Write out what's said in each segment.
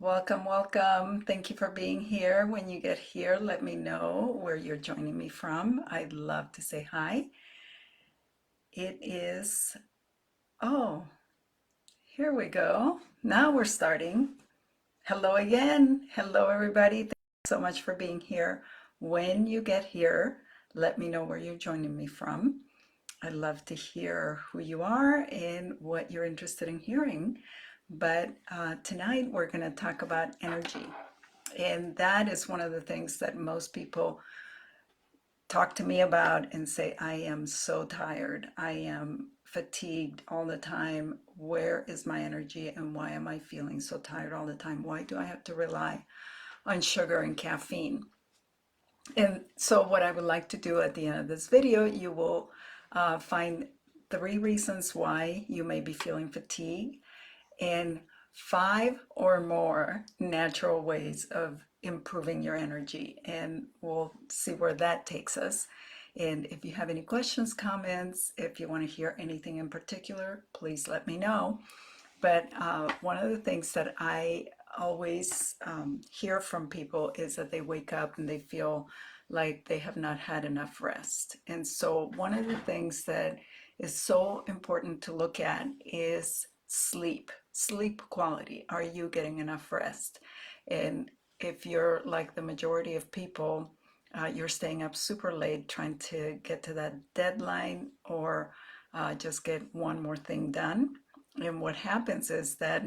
Welcome, welcome. Thank you for being here. When you get here, let me know where you're joining me from. I'd love to say hi. It is, oh, here we go. Now we're starting. Hello again. Hello, everybody. Thank you so much for being here. When you get here, let me know where you're joining me from. I'd love to hear who you are and what you're interested in hearing. But tonight we're going to talk about energy. And that is one of the things that most people talk to me about and say, I am so tired. I am fatigued all the time. Where is my energy and why am I feeling so tired all the time? Why do I have to rely on sugar and caffeine? And so what I would like to do at the end of this video, you will find 3 reasons why you may be feeling fatigue and 5 or more natural ways of improving your energy, and we'll see where that takes us. And if you have any questions, comments, if you want to hear anything in particular, please let me know. But one of the things that I always hear from people is that they wake up and they feel like they have not had enough rest. And so one of the things that is so important to look at is sleep quality. Are you getting enough rest? And if you're like the majority of people, you're staying up super late trying to get to that deadline or just get one more thing done. And what happens is that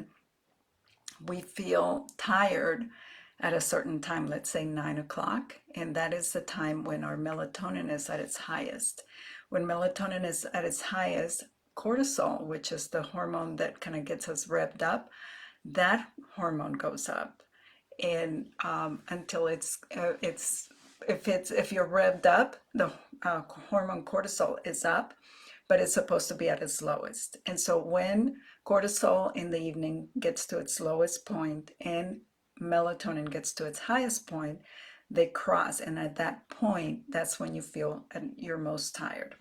we feel tired at a certain time, let's say 9 o'clock, and that is the time when our melatonin is at its highest. When melatonin is at its highest, cortisol, which is the hormone that kind of gets us revved up, that hormone goes up. And until if you're revved up, the hormone cortisol is up, but it's supposed to be at its lowest. And so when cortisol in the evening gets to its lowest point and melatonin gets to its highest point, they cross, and at that point, that's when you feel you're most tired.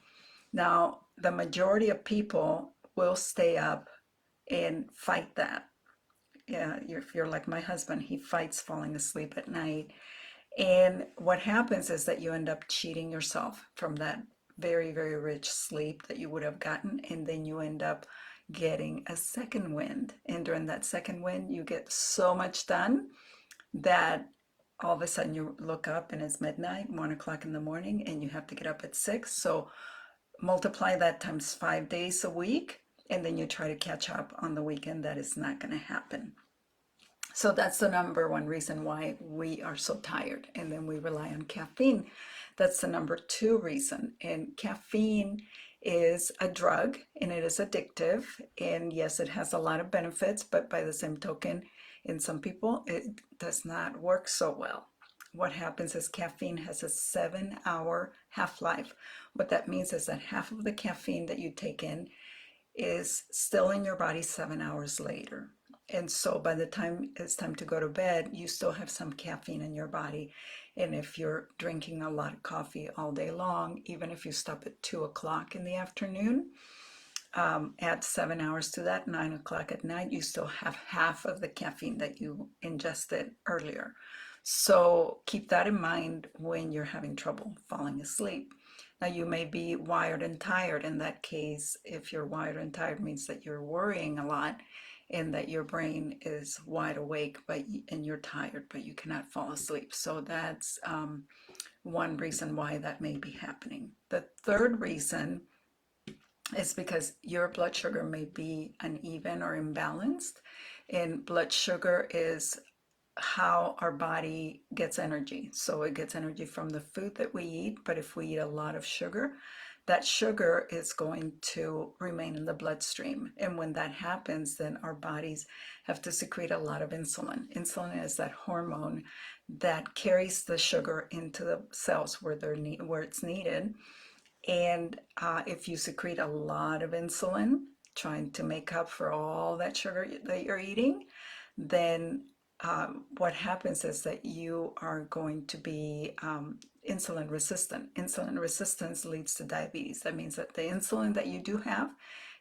Now, the majority of people will stay up and fight that. Yeah, if you're like my husband, he fights falling asleep at night. And what happens is that you end up cheating yourself from that very, very rich sleep that you would have gotten, and then you end up getting a second wind. And during that second wind, you get so much done that all of a sudden you look up and it's midnight, 1 o'clock in the morning, and you have to get up at 6. So multiply that times 5 days a week, and then you try to catch up on the weekend. That is not going to happen. So that's the number 1 reason why we are so tired, and then we rely on caffeine. That's the number 2 reason. And caffeine is a drug, and it is addictive, and yes, it has a lot of benefits, but by the same token, in some people, it does not work so well. What happens is caffeine has a 7-hour half-life. What that means is that half of the caffeine that you take in is still in your body 7 hours later. And so by the time it's time to go to bed, you still have some caffeine in your body. And if you're drinking a lot of coffee all day long, even if you stop at 2 o'clock in the afternoon, add 7 hours to that, 9 o'clock at night, you still have half of the caffeine that you ingested earlier. So keep that in mind when you're having trouble falling asleep. Now, you may be wired and tired. In that case, if you're wired and tired, means that you're worrying a lot and that your brain is wide awake, and you're tired, but you cannot fall asleep. So that's one reason why that may be happening. The third reason is because your blood sugar may be uneven or imbalanced, and blood sugar is how our body gets energy. So it gets energy from the food that we eat, but if we eat a lot of sugar, that sugar is going to remain in the bloodstream. And when that happens, then our bodies have to secrete a lot of insulin. Insulin is that hormone that carries the sugar into the cells where it's needed. And if you secrete a lot of insulin, trying to make up for all that sugar that you're eating, then what happens is that you are going to be insulin resistant. Insulin resistance leads to diabetes. That means that the insulin that you do have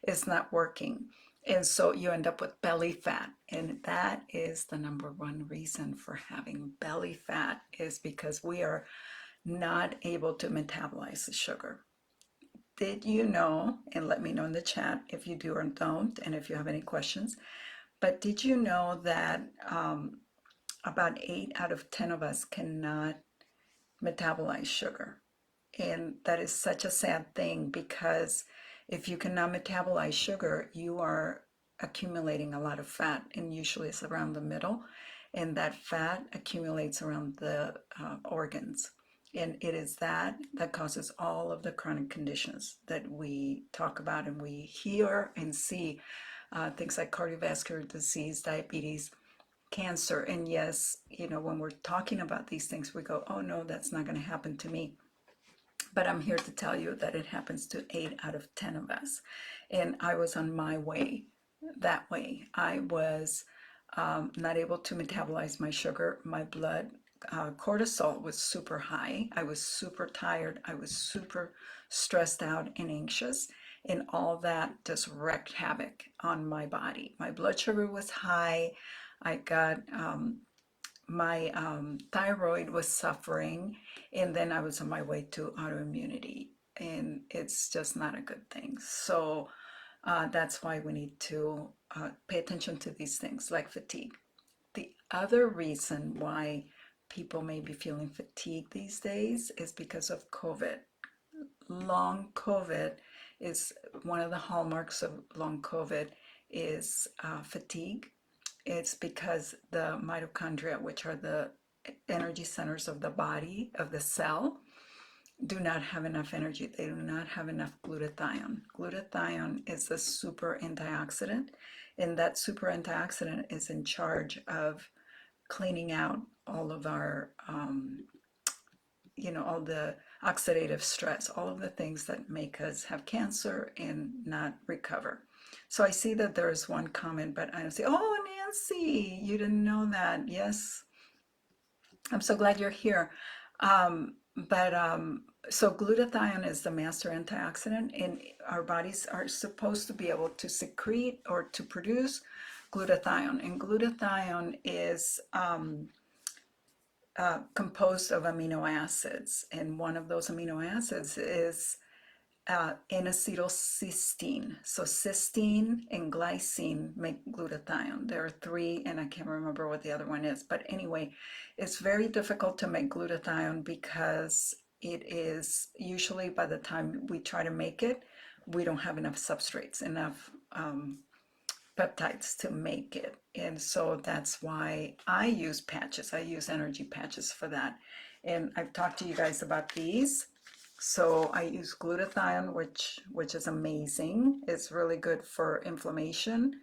is not working. And so you end up with belly fat. And that is the number one reason for having belly fat, is because we are not able to metabolize the sugar. Did you know, and let me know in the chat if you do or don't, and if you have any questions, but did you know that about 8 out of 10 of us cannot metabolize sugar? And that is such a sad thing, because if you cannot metabolize sugar, you are accumulating a lot of fat, and usually it's around the middle, and that fat accumulates around the organs. And it is that causes all of the chronic conditions that we talk about and we hear and see, things like cardiovascular disease, diabetes, cancer. And yes, you know, when we're talking about these things, we go, oh no, that's not going to happen to me. But I'm here to tell you that it happens to 8 out of 10 of us. And I was on my way that way. I was not able to metabolize my sugar. My blood cortisol was super high. I was super tired. I was super stressed out and anxious. And all that just wreaked havoc on my body. My blood sugar was high. I got my thyroid was suffering, and then I was on my way to autoimmunity, and it's just not a good thing. So that's why we need to pay attention to these things like fatigue. The other reason why people may be feeling fatigued these days is because of COVID. Long COVID is one of the hallmarks of long COVID is fatigue. It's because the mitochondria, which are the energy centers of the body, of the cell, do not have enough energy. They do not have enough glutathione. Glutathione is a super antioxidant, and that super antioxidant is in charge of cleaning out all of our, all the oxidative stress, all of the things that make us have cancer and not recover. So I see that there is one comment, but I say, oh, Nancy, you didn't know that. Yes, I'm so glad you're here. So glutathione is the master antioxidant, and our bodies are supposed to be able to secrete or to produce glutathione. And glutathione is composed of amino acids, and one of those amino acids is N-acetylcysteine. So cysteine and glycine make glutathione. There are 3, and I can't remember what the other one is. But anyway, it's very difficult to make glutathione because it is usually, by the time we try to make it, we don't have enough substrates, enough peptides to make it. And so that's why I use patches. I use energy patches for that. And I've talked to you guys about these. So I use glutathione, which is amazing. It's really good for inflammation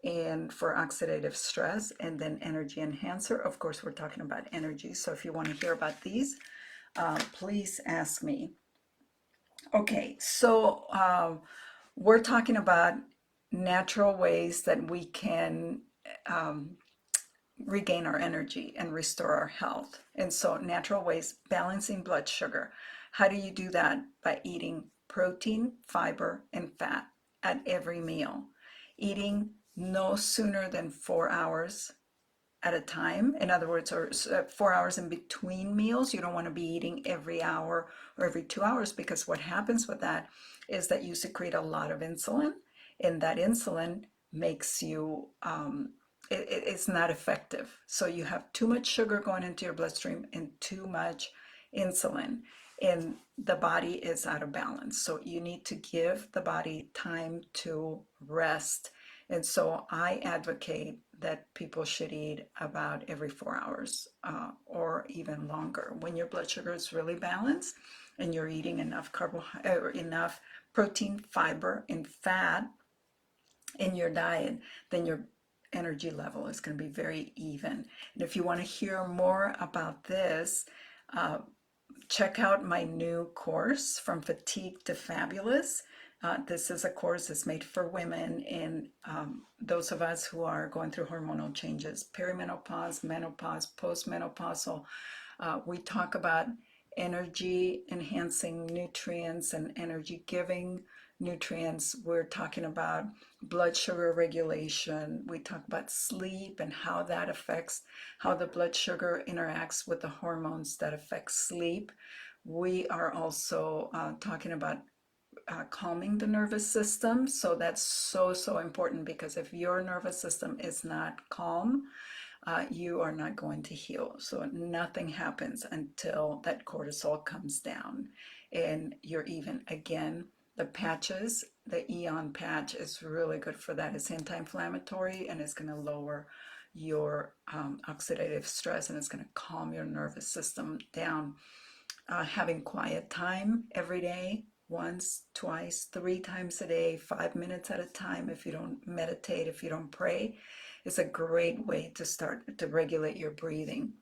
and for oxidative stress, and then energy enhancer. Of course, we're talking about energy. So if you want to hear about these, please ask me. Okay, so we're talking about natural ways that we can regain our energy and restore our health. And so natural ways, balancing blood sugar. How do you do that? By eating protein, fiber, and fat at every meal. Eating no sooner than 4 hours at a time. In other words, or 4 hours in between meals. You don't want to be eating every hour or every 2 hours, because what happens with that is that you secrete a lot of insulin, and that insulin makes you, it's not effective. So you have too much sugar going into your bloodstream and too much insulin, and the body is out of balance. So you need to give the body time to rest. And so I advocate that people should eat about every 4 hours or even longer. When your blood sugar is really balanced and you're eating enough enough protein, fiber, and fat in your diet, then your energy level is going to be very even. And if you want to hear more about this, check out my new course, From Fatigue to Fabulous. This is a course that's made for women and those of us who are going through hormonal changes, perimenopause, menopause, postmenopausal. We talk about energy enhancing nutrients and energy giving nutrients. We're talking about blood sugar regulation. We talk about sleep and how that affects how the blood sugar interacts with the hormones that affect sleep. We are also talking about calming the nervous system. So that's so important, because if your nervous system is not calm, you are not going to heal. So nothing happens until that cortisol comes down and you're even. Again, the patches, the 𝗕𝗢𝗏 patch is really good for that. It's anti-inflammatory and it's going to lower your oxidative stress, and it's going to calm your nervous system down. Having quiet time every day, once, twice, 3 times a day, 5 minutes at a time. If you don't meditate, if you don't pray, it's a great way to start to regulate your breathing.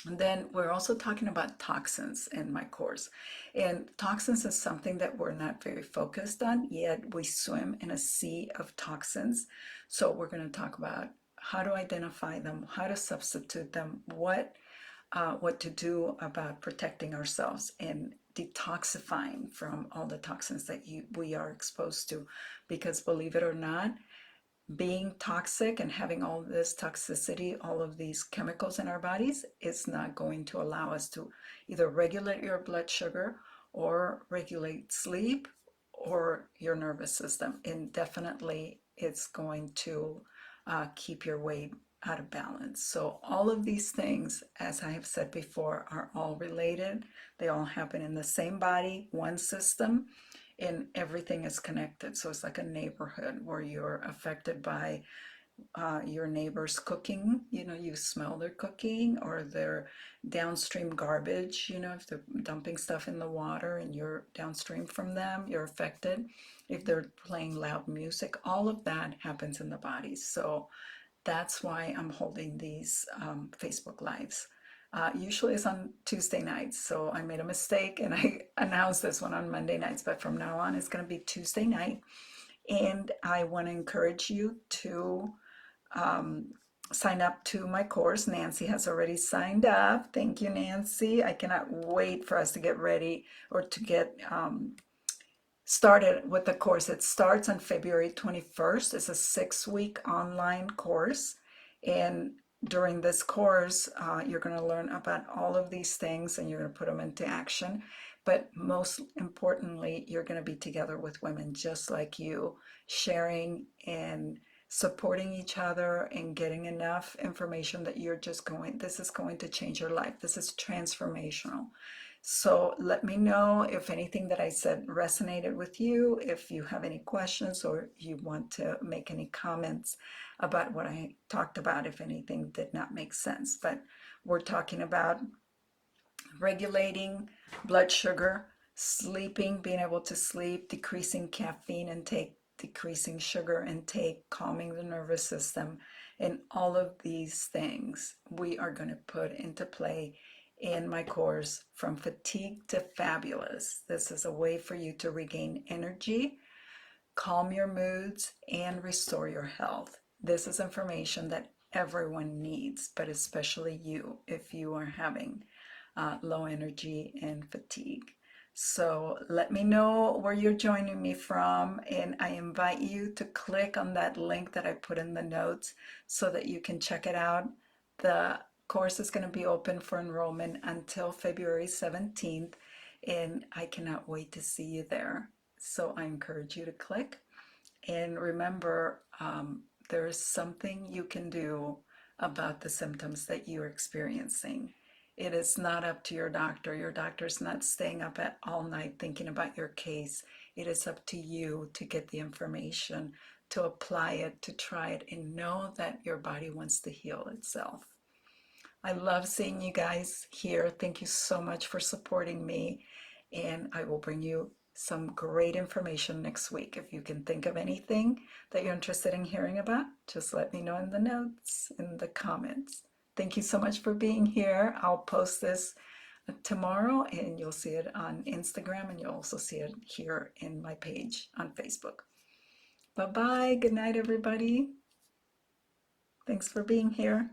And then we're also talking about toxins in my course. And toxins is something that we're not very focused on, yet we swim in a sea of toxins. So we're going to talk about how to identify them, how to substitute them, what to do about protecting ourselves and detoxifying from all the toxins that we are exposed to. Because believe it or not, being toxic and having all this toxicity, all of these chemicals in our bodies, is not going to allow us to either regulate your blood sugar or regulate sleep or your nervous system. And definitely it's going to keep your weight out of balance. So all of these things, as I have said before, are all related. They all happen in the same body, one system, and everything is connected. So it's like a neighborhood where you're affected by your neighbor's cooking. You know, you smell their cooking, or their downstream garbage. You know, if they're dumping stuff in the water and you're downstream from them, you're affected. If they're playing loud music, all of that happens in the body. So that's why I'm holding these Facebook Lives. Usually it's on Tuesday nights, so I made a mistake and I announced this one on Monday nights, but from now on it's going to be Tuesday night. And I want to encourage you to sign up to my course. Nancy has already signed up. Thank you, Nancy. I cannot wait for us to get ready, or to get started with the course. It starts on February 21st. It's a 6-week online course, and during this course you're going to learn about all of these things and you're going to put them into action. But most importantly, you're going to be together with women just like you, sharing and supporting each other and getting enough information that you're just going, this is going to change your life. This is transformational. So let me know if anything that I said resonated with you, if you have any questions, or you want to make any comments about what I talked about, if anything did not make sense. But we're talking about regulating blood sugar, sleeping, being able to sleep, decreasing caffeine intake, decreasing sugar intake, calming the nervous system, and all of these things we are going to put into play in my course, From Fatigue to Fabulous. This is a way for you to regain energy, calm your moods, and restore your health. This is information that everyone needs, but especially you, if you are having low energy and fatigue. So let me know where you're joining me from, and I invite you to click on that link that I put in the notes so that you can check it out. The course is going to be open for enrollment until February 17th, and I cannot wait to see you there. So I encourage you to click. And remember, there is something you can do about the symptoms that you're experiencing. It is not up to your doctor. Your doctor's not staying up all night thinking about your case. It is up to you to get the information, to apply it, to try it, and know that your body wants to heal itself. I love seeing you guys here. Thank you so much for supporting me, and I will bring you some great information next week. If you can think of anything that you're interested in hearing about, just let me know in the notes, in the comments. Thank you so much for being here. I'll post this tomorrow, and you'll see it on Instagram, and you'll also see it here in my page on Facebook. Bye-bye. Good night, everybody. Thanks for being here.